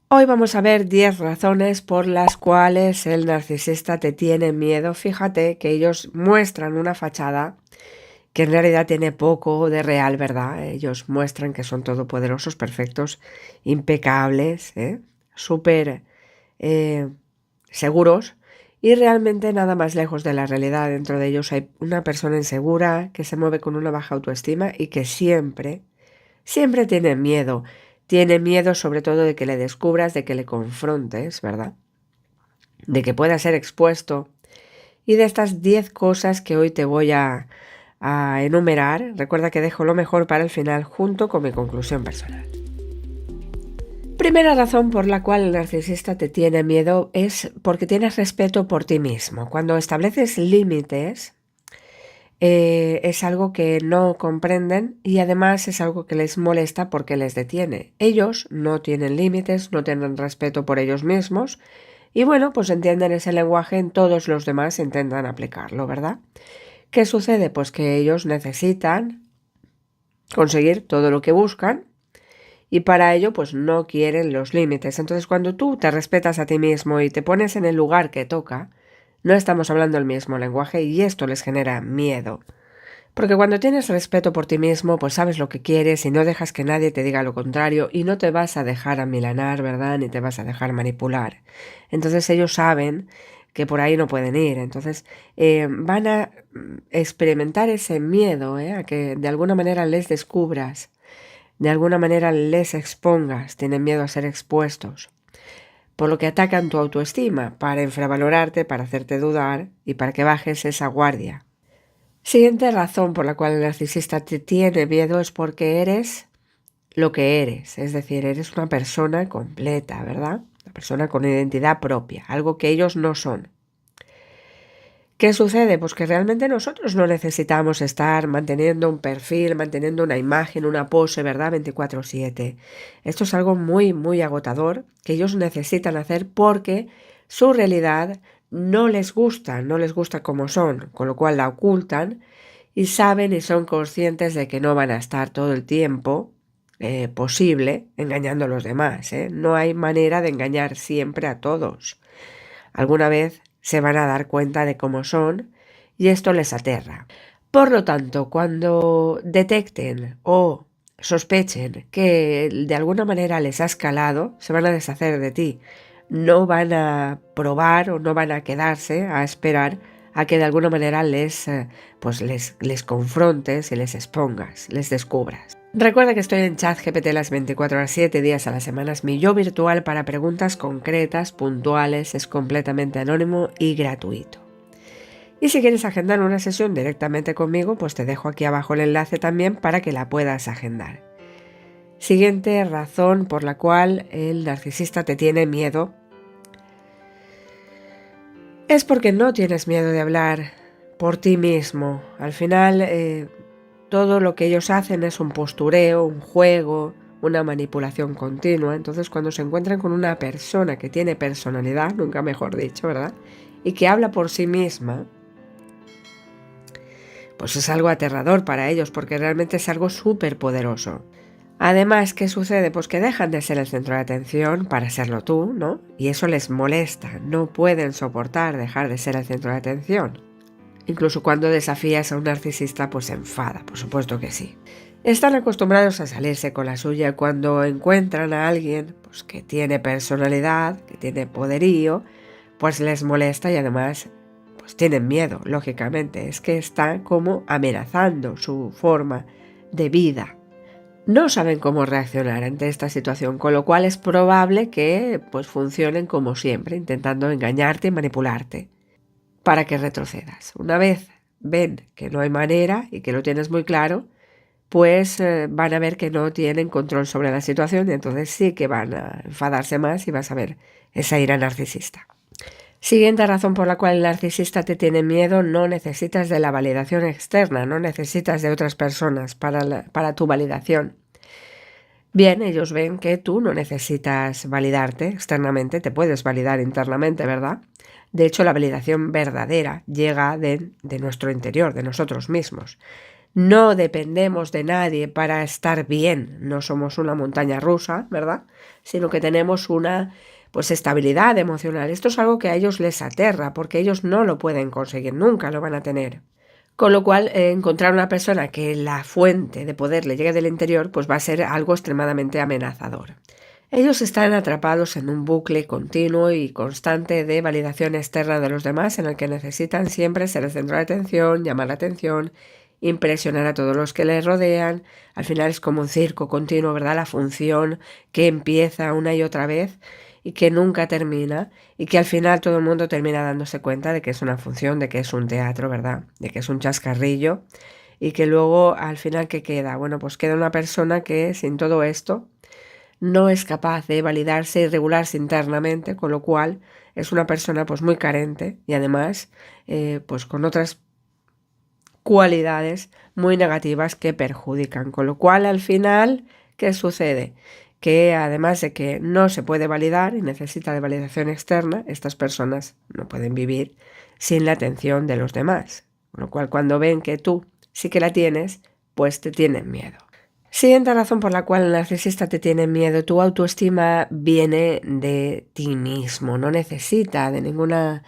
Hoy vamos a ver 10 razones por las cuales el narcisista te tiene miedo. Fíjate que ellos muestran una fachada que en realidad tiene poco de real, ¿verdad? Ellos muestran que son todopoderosos, perfectos, impecables, súper eh, seguros, y realmente nada más lejos de la realidad. Dentro de ellos hay una persona insegura que se mueve con una baja autoestima y que siempre tiene miedo. Tiene miedo sobre todo de que le descubras, de que le confrontes, ¿verdad? De que pueda ser expuesto. Y de estas 10 cosas que hoy te voy a enumerar, recuerda que dejo lo mejor para el final junto con mi conclusión personal. Primera razón por la cual el narcisista te tiene miedo es porque tienes respeto por ti mismo. Cuando estableces límites, es algo que no comprenden y además es algo que les molesta porque les detiene. Ellos no tienen límites, no tienen respeto por ellos mismos y bueno, pues entienden ese lenguaje en todos los demás e intentan aplicarlo, ¿verdad? ¿Qué sucede? Pues que ellos necesitan conseguir todo lo que buscan y para ello pues no quieren los límites. Entonces cuando tú te respetas a ti mismo y te pones en el lugar que toca, no estamos hablando el mismo lenguaje y esto les genera miedo. Porque cuando tienes respeto por ti mismo, pues sabes lo que quieres y no dejas que nadie te diga lo contrario y no te vas a dejar amilanar, ¿verdad? Ni te vas a dejar manipular. Entonces ellos saben que por ahí no pueden ir. Entonces van a experimentar ese miedo, a que de alguna manera les descubras, de alguna manera les expongas, tienen miedo a ser expuestos. Por lo que atacan tu autoestima para infravalorarte, para hacerte dudar y para que bajes esa guardia. Siguiente razón por la cual el narcisista te tiene miedo es porque eres lo que eres, es decir, eres una persona completa, ¿verdad? Una persona con identidad propia, algo que ellos no son. ¿Qué sucede? Pues que realmente nosotros no necesitamos estar manteniendo un perfil, manteniendo una imagen, una pose, ¿verdad? 24/7. Esto es algo muy, muy agotador que ellos necesitan hacer porque su realidad no les gusta como son, con lo cual la ocultan y saben y son conscientes de que no van a estar todo el tiempo posible engañando a los demás. No hay manera de engañar siempre a todos. Alguna vez se van a dar cuenta de cómo son y esto les aterra. Por lo tanto, cuando detecten o sospechen que de alguna manera les has calado, se van a deshacer de ti. No van a probar o no van a quedarse a esperar a que de alguna manera les confrontes y les expongas, les descubras. Recuerda que estoy en ChatGPT las 24 horas, 7 días a la semana. Es mi yo virtual para preguntas concretas, puntuales, es completamente anónimo y gratuito. Y si quieres agendar una sesión directamente conmigo, pues te dejo aquí abajo el enlace también para que la puedas agendar. Siguiente razón por la cual el narcisista te tiene miedo es porque no tienes miedo de hablar por ti mismo. Al final, todo lo que ellos hacen es un postureo, un juego, una manipulación continua. Entonces, cuando se encuentran con una persona que tiene personalidad, nunca mejor dicho, ¿verdad? Y que habla por sí misma, pues es algo aterrador para ellos, porque realmente es algo súper poderoso. Además, ¿qué sucede? Pues que dejan de ser el centro de atención para serlo tú, ¿no? Y eso les molesta, no pueden soportar dejar de ser el centro de atención. Incluso cuando desafías a un narcisista, pues se enfada, por supuesto que sí. Están acostumbrados a salirse con la suya cuando encuentran a alguien pues, que tiene personalidad, que tiene poderío, pues les molesta y además pues tienen miedo, lógicamente. Es que están como amenazando su forma de vida. No saben cómo reaccionar ante esta situación, con lo cual es probable que pues funcionen como siempre, intentando engañarte y manipularte para que retrocedas. Una vez ven que no hay manera y que lo tienes muy claro, pues van a ver que no tienen control sobre la situación y entonces sí que van a enfadarse más y vas a ver esa ira narcisista. Siguiente razón por la cual el narcisista te tiene miedo: no necesitas de la validación externa, no necesitas de otras personas para tu validación. Bien, ellos ven que tú no necesitas validarte externamente, te puedes validar internamente, ¿verdad? De hecho, la validación verdadera llega de nuestro interior, de nosotros mismos. no dependemos de nadie para estar bien, no somos una montaña rusa, ¿verdad? Sino que tenemos una pues estabilidad emocional. Esto es algo que a ellos les aterra, porque ellos no lo pueden conseguir, nunca lo van a tener. Con lo cual, encontrar una persona que la fuente de poder le llegue del interior, pues va a ser algo extremadamente amenazador. Ellos están atrapados en un bucle continuo y constante de validación externa de los demás, en el que necesitan siempre ser el centro de atención, llamar la atención, impresionar a todos los que les rodean. Al final es como un circo continuo, ¿verdad? La función que empieza una y otra vez y que nunca termina, y que al final todo el mundo termina dándose cuenta de que es una función, de que es un teatro, ¿verdad? De que es un chascarrillo, y que luego al final ¿qué queda? Bueno, pues queda una persona que sin todo esto no es capaz de validarse y regularse internamente, con lo cual es una persona pues muy carente y además pues con otras cualidades muy negativas que perjudican, con lo cual al final, ¿qué sucede? Que además de que no se puede validar y necesita de validación externa, estas personas no pueden vivir sin la atención de los demás, con lo cual cuando ven que tú sí que la tienes, pues te tienen miedo. Siguiente razón por la cual el narcisista te tiene miedo: tu autoestima viene de ti mismo, no necesita de ninguna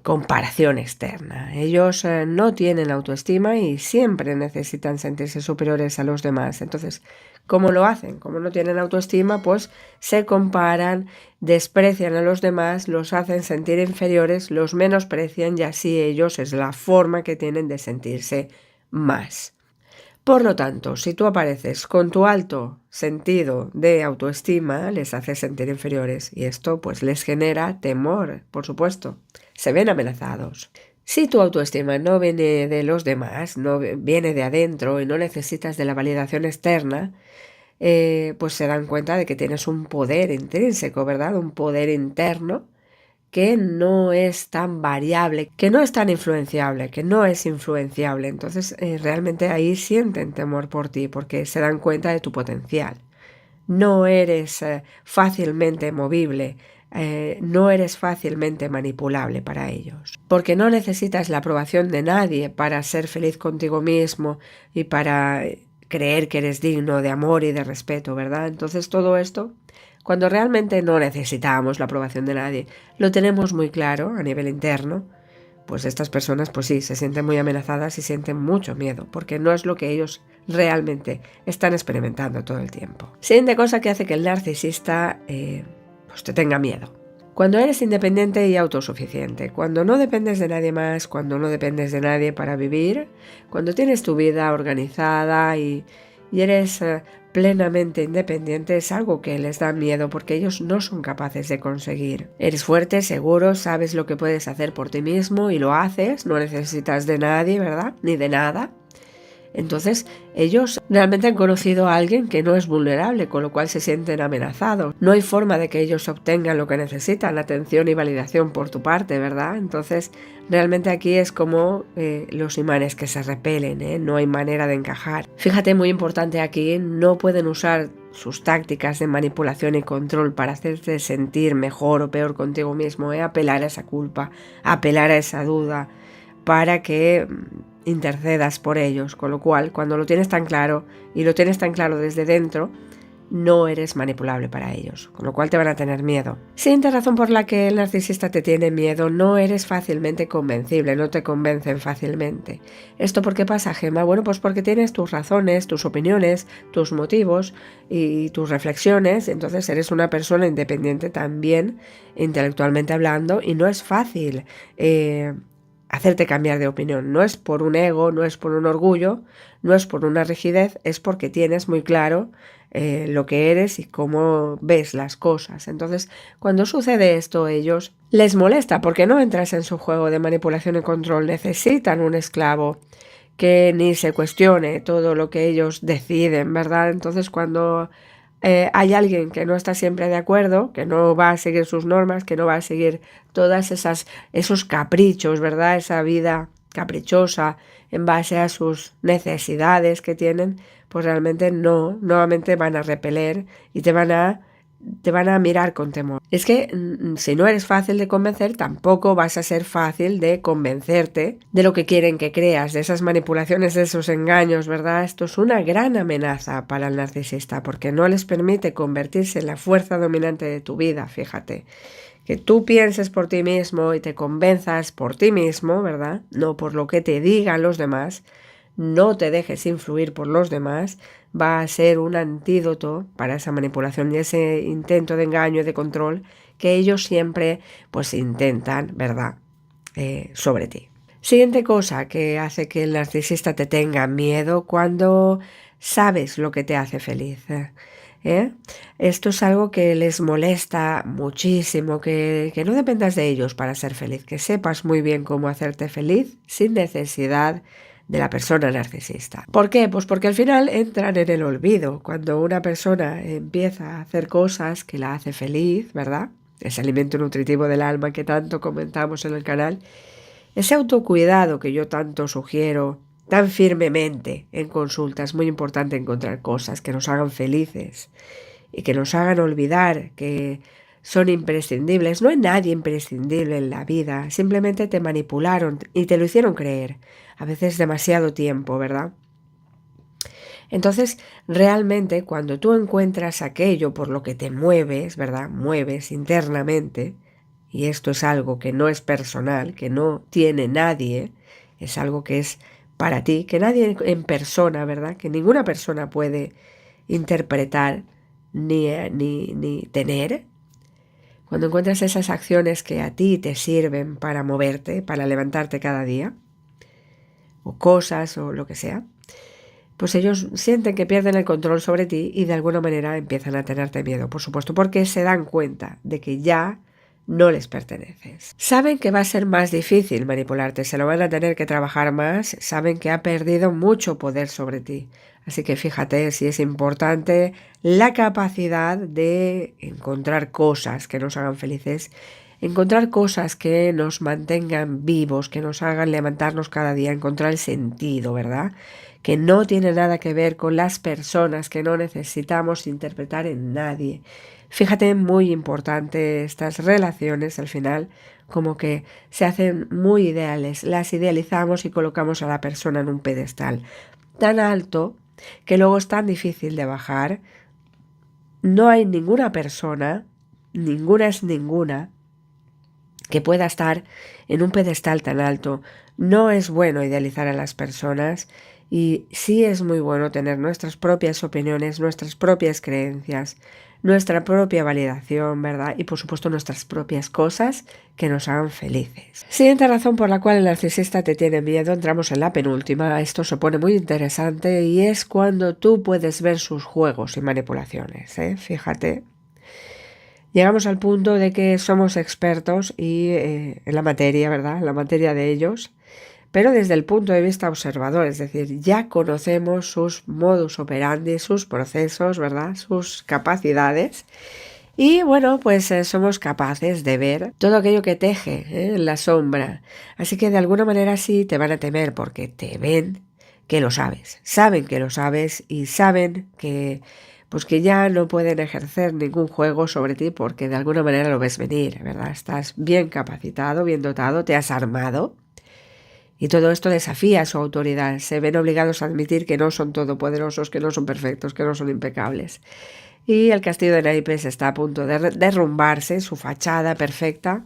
comparación externa. Ellos no tienen autoestima y siempre necesitan sentirse superiores a los demás. Entonces, ¿cómo lo hacen? Como no tienen autoestima, pues se comparan, desprecian a los demás, los hacen sentir inferiores, los menosprecian, y así ellos es la forma que tienen de sentirse más. Por lo tanto, si tú apareces con tu alto sentido de autoestima, les hace sentir inferiores, y esto pues les genera temor, por supuesto. Se ven amenazados. Si tu autoestima no viene de los demás, no viene de adentro y no necesitas de la validación externa, pues se dan cuenta de que tienes un poder intrínseco, ¿verdad? Un poder interno que no es tan variable, que no es tan influenciable, que no es influenciable. Entonces realmente ahí sienten temor por ti, porque se dan cuenta de tu potencial. No eres fácilmente movible, no eres fácilmente manipulable para ellos, porque no necesitas la aprobación de nadie para ser feliz contigo mismo y para creer que eres digno de amor y de respeto, ¿verdad? Entonces todo esto, cuando realmente no necesitamos la aprobación de nadie, lo tenemos muy claro a nivel interno, pues estas personas pues sí, se sienten muy amenazadas y sienten mucho miedo, porque no es lo que ellos realmente están experimentando todo el tiempo. Siguiente cosa que hace que el narcisista pues te tenga miedo: cuando eres independiente y autosuficiente, cuando no dependes de nadie más, cuando no dependes de nadie para vivir, cuando tienes tu vida organizada y eres plenamente independiente, es algo que les da miedo, porque ellos no son capaces de conseguir. Eres fuerte, seguro, sabes lo que puedes hacer por ti mismo y lo haces, no necesitas de nadie, ¿verdad? Ni de nada. Entonces ellos realmente han conocido a alguien que no es vulnerable, con lo cual se sienten amenazados. No hay forma de que ellos obtengan lo que necesitan, atención y validación por tu parte, ¿verdad? Entonces realmente aquí es como los imanes que se repelen, ¿eh? No hay manera de encajar. Fíjate, muy importante aquí, no pueden usar sus tácticas de manipulación y control para hacerte sentir mejor o peor contigo mismo, apelar a esa culpa, apelar a esa duda, para que intercedas por ellos, con lo cual cuando lo tienes tan claro y lo tienes tan claro desde dentro, no eres manipulable para ellos, con lo cual te van a tener miedo. Siguiente razón por la que el narcisista te tiene miedo: no eres fácilmente convencible, no te convencen fácilmente. ¿Esto por qué pasa, Gemma? Bueno, pues porque tienes tus razones, tus opiniones, tus motivos y tus reflexiones, entonces eres una persona independiente también, intelectualmente hablando, y no es fácil hacerte cambiar de opinión. No es por un ego, no es por un orgullo, no es por una rigidez, es porque tienes muy claro lo que eres y cómo ves las cosas. Entonces, cuando sucede esto, a ellos les molesta, porque no entras en su juego de manipulación y control. Necesitan un esclavo que ni se cuestione todo lo que ellos deciden, ¿verdad? Entonces, cuando hay alguien que no está siempre de acuerdo, que no va a seguir sus normas, que no va a seguir todas esos caprichos, ¿verdad? Esa vida caprichosa en base a sus necesidades que tienen, pues realmente no, nuevamente van a repeler y te van a te van a mirar con temor. Es que si no eres fácil de convencer, tampoco vas a ser fácil de convencerte de lo que quieren que creas, de esas manipulaciones, de esos engaños, ¿verdad? Esto es una gran amenaza para el narcisista porque no les permite convertirse en la fuerza dominante de tu vida, fíjate. Que tú pienses por ti mismo y te convenzas por ti mismo, ¿verdad? No por lo que te digan los demás. No te dejes influir por los demás, va a ser un antídoto para esa manipulación y ese intento de engaño y de control que ellos siempre pues intentan, ¿verdad? Sobre ti. Siguiente cosa que hace que el narcisista te tenga miedo cuando sabes lo que te hace feliz. ¿Eh? Esto es algo que les molesta muchísimo, que no dependas de ellos para ser feliz, que sepas muy bien cómo hacerte feliz sin necesidad de la persona narcisista. ¿Por qué? Pues porque al final entran en el olvido. Cuando una persona empieza a hacer cosas que la hace feliz, ¿verdad? Ese alimento nutritivo del alma que tanto comentamos en el canal, ese autocuidado que yo tanto sugiero tan firmemente en consulta, es muy importante encontrar cosas que nos hagan felices y que nos hagan olvidar que son imprescindibles. No hay nadie imprescindible en la vida, simplemente te manipularon y te lo hicieron creer, a veces demasiado tiempo, ¿verdad? Entonces, realmente, cuando tú encuentras aquello por lo que te mueves, ¿verdad? Mueves internamente, y esto es algo que no es personal, que no tiene nadie, es algo que es para ti, que nadie en persona, ¿verdad? Que ninguna persona puede interpretar ni tener. Cuando encuentras esas acciones que a ti te sirven para moverte, para levantarte cada día, o cosas o lo que sea, pues ellos sienten que pierden el control sobre ti y de alguna manera empiezan a tenerte miedo, por supuesto, porque se dan cuenta de que ya no les perteneces. Saben que va a ser más difícil manipularte, se lo van a tener que trabajar más, saben que ha perdido mucho poder sobre ti. Así que fíjate si es importante la capacidad de encontrar cosas que nos hagan felices, encontrar cosas que nos mantengan vivos, que nos hagan levantarnos cada día, encontrar el sentido, ¿verdad? Que no tiene nada que ver con las personas, que no necesitamos interpretar en nadie. Fíjate, muy importante estas relaciones al final, como que se hacen muy ideales, las idealizamos y colocamos a la persona en un pedestal tan alto que luego es tan difícil de bajar. No hay ninguna persona, ninguna es ninguna, que pueda estar en un pedestal tan alto. No es bueno idealizar a las personas y sí es muy bueno tener nuestras propias opiniones, nuestras propias creencias, nuestra propia validación, ¿verdad? Y por supuesto nuestras propias cosas que nos hagan felices. Siguiente razón por la cual el narcisista te tiene miedo, entramos en la penúltima, esto se pone muy interesante y es cuando tú puedes ver sus juegos y manipulaciones, ¿eh? Fíjate. Llegamos al punto de que somos expertos en la materia, ¿verdad? En la materia de ellos, pero desde el punto de vista observador, es decir, ya conocemos sus modus operandi, sus procesos, ¿verdad? Sus capacidades. Y bueno, pues somos capaces de ver todo aquello que teje en la sombra. Así que de alguna manera sí te van a temer porque te ven que lo sabes. Saben que lo sabes y saben que pues que ya no pueden ejercer ningún juego sobre ti porque de alguna manera lo ves venir, ¿verdad? Estás bien capacitado, bien dotado, te has armado y todo esto desafía su autoridad. Se ven obligados a admitir que no son todopoderosos, que no son perfectos, que no son impecables. Y el castillo de naipes está a punto de derrumbarse, su fachada perfecta.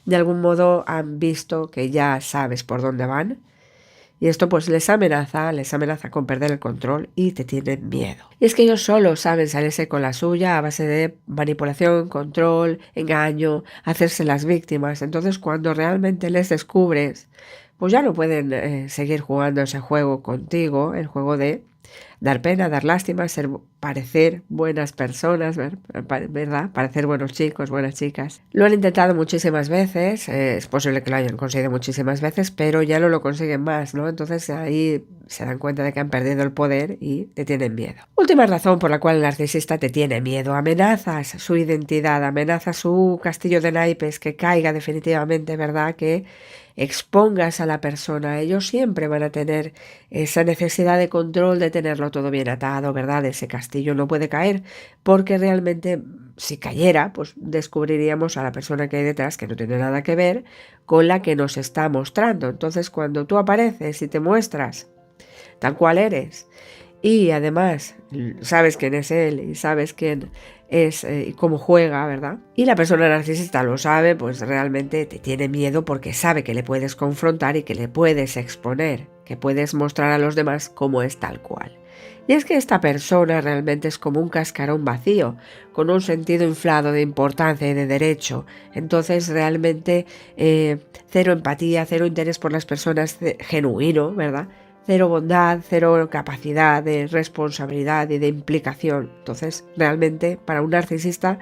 De algún modo han visto que ya sabes por dónde van. Y esto pues les amenaza con perder el control y te tienen miedo. Y es que ellos solo saben salirse con la suya a base de manipulación, control, engaño, hacerse las víctimas. Entonces cuando realmente les descubres, pues ya no pueden seguir jugando ese juego contigo, el juego de dar pena, dar lástima, parecer buenas personas, ¿verdad? Parecer buenos chicos, buenas chicas. Lo han intentado muchísimas veces, es posible que lo hayan conseguido muchísimas veces, pero ya no lo consiguen más, ¿no? Entonces ahí se dan cuenta de que han perdido el poder y te tienen miedo. Última razón por la cual el narcisista te tiene miedo. Amenazas su identidad, amenazas su castillo de naipes, que caiga definitivamente, ¿verdad? Que expongas a la persona. Ellos siempre van a tener esa necesidad de control, de tenerlo todo bien atado, ¿verdad? Ese castillo no puede caer, porque realmente si cayera, pues descubriríamos a la persona que hay detrás, que no tiene nada que ver con la que nos está mostrando. Entonces, cuando tú apareces y te muestras tal cual eres, y además sabes quién es él y sabes quién es y cómo juega, ¿verdad? Y la persona narcisista lo sabe, pues realmente te tiene miedo porque sabe que le puedes confrontar y que le puedes exponer, que puedes mostrar a los demás cómo es tal cual. Y es que esta persona realmente es como un cascarón vacío, con un sentido inflado de importancia y de derecho. Entonces realmente cero empatía, cero interés por las personas genuino, ¿verdad? Cero bondad, cero capacidad de responsabilidad y de implicación. Entonces, realmente, para un narcisista,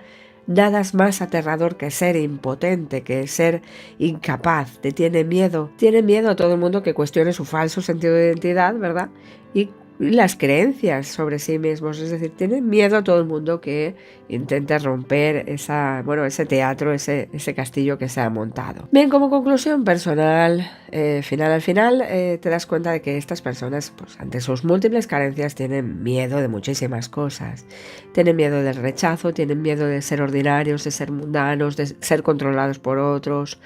nada es más aterrador que ser impotente, que ser incapaz. Te tiene miedo. Tiene miedo a todo el mundo que cuestione su falso sentido de identidad, ¿verdad? Y las creencias sobre sí mismos. Es decir, tiene miedo a todo el mundo que intente romper ese teatro, ese castillo que se ha montado. Bien, como conclusión personal, al final, te das cuenta de que estas personas, pues ante sus múltiples carencias, tienen miedo de muchísimas cosas. Tienen miedo del rechazo, tienen miedo de ser ordinarios, de ser mundanos, de ser controlados por otros,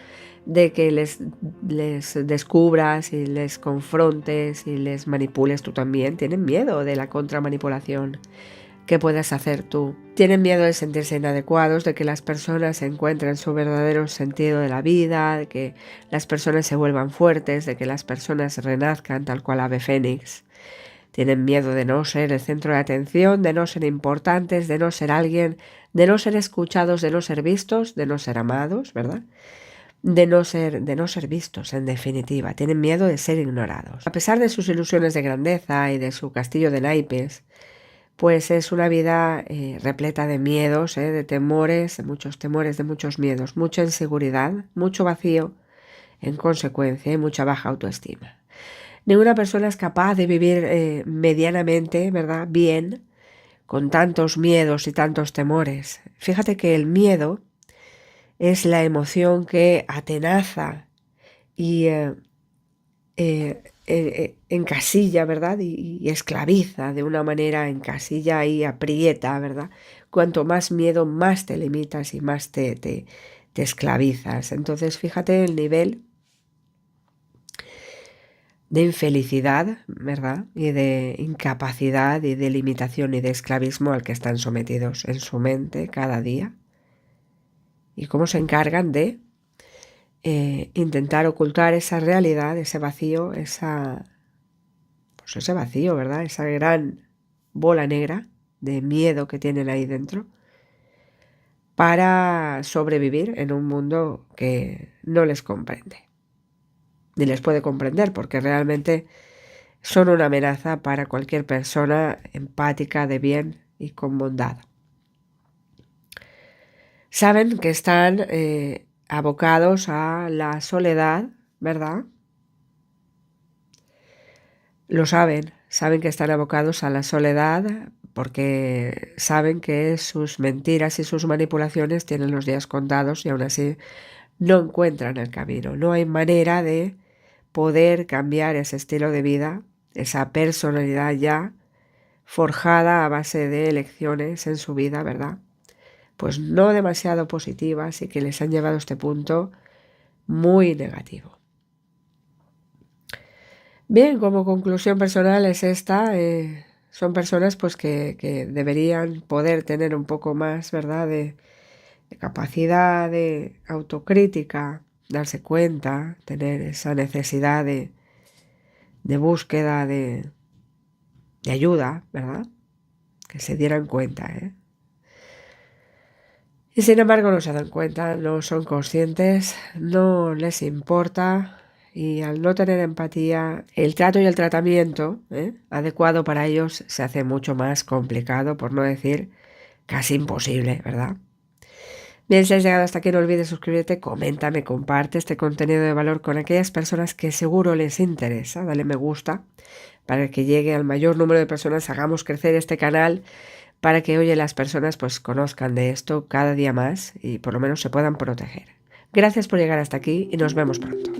de que les descubras y les confrontes y les manipules tú también. Tienen miedo de la contramanipulación que puedas hacer tú. Tienen miedo de sentirse inadecuados, de que las personas encuentren su verdadero sentido de la vida, de que las personas se vuelvan fuertes, de que las personas renazcan tal cual ave fénix. Tienen miedo de no ser el centro de atención, de no ser importantes, de no ser alguien, de no ser escuchados, de no ser vistos, de no ser amados, ¿verdad? De no ser vistos, en definitiva. Tienen miedo de ser ignorados. A pesar de sus ilusiones de grandeza y de su castillo de naipes, pues es una vida repleta de miedos, de temores, de muchos miedos, mucha inseguridad, mucho vacío, en consecuencia, y mucha baja autoestima. Ninguna persona es capaz de vivir medianamente, ¿verdad?, bien, con tantos miedos y tantos temores. Fíjate que el miedo es la emoción que atenaza y encasilla, ¿verdad? Y esclaviza de una manera, encasilla y aprieta, ¿verdad? Cuanto más miedo, más te limitas y más te esclavizas. Entonces, fíjate el nivel de infelicidad, ¿verdad? Y de incapacidad y de limitación y de esclavismo al que están sometidos en su mente cada día. Y cómo se encargan de intentar ocultar esa realidad, ese vacío, ese vacío, ¿verdad? Esa gran bola negra de miedo que tienen ahí dentro para sobrevivir en un mundo que no les comprende, ni les puede comprender, porque realmente son una amenaza para cualquier persona empática, de bien y con bondad. Saben que están abocados a la soledad, ¿verdad? Lo saben que están abocados a la soledad porque saben que sus mentiras y sus manipulaciones tienen los días contados y aún así no encuentran el camino. No hay manera de poder cambiar ese estilo de vida, esa personalidad ya forjada a base de elecciones en su vida, ¿verdad? Pues no demasiado positivas y que les han llevado a este punto muy negativo. Bien, como conclusión personal es esta, son personas pues que deberían poder tener un poco más, ¿verdad?, de capacidad de autocrítica, darse cuenta, tener esa necesidad de búsqueda de ayuda, ¿verdad?, que se dieran cuenta, Y sin embargo no se dan cuenta, no son conscientes, no les importa y al no tener empatía, el trato y el tratamiento adecuado para ellos se hace mucho más complicado, por no decir casi imposible, ¿verdad? Bien, si has llegado hasta aquí, no olvides suscribirte, coméntame, comparte este contenido de valor con aquellas personas que seguro les interesa. Dale me gusta para que llegue al mayor número de personas, hagamos crecer este canal para que, oye, las personas pues conozcan de esto cada día más y por lo menos se puedan proteger. Gracias por llegar hasta aquí y nos vemos pronto.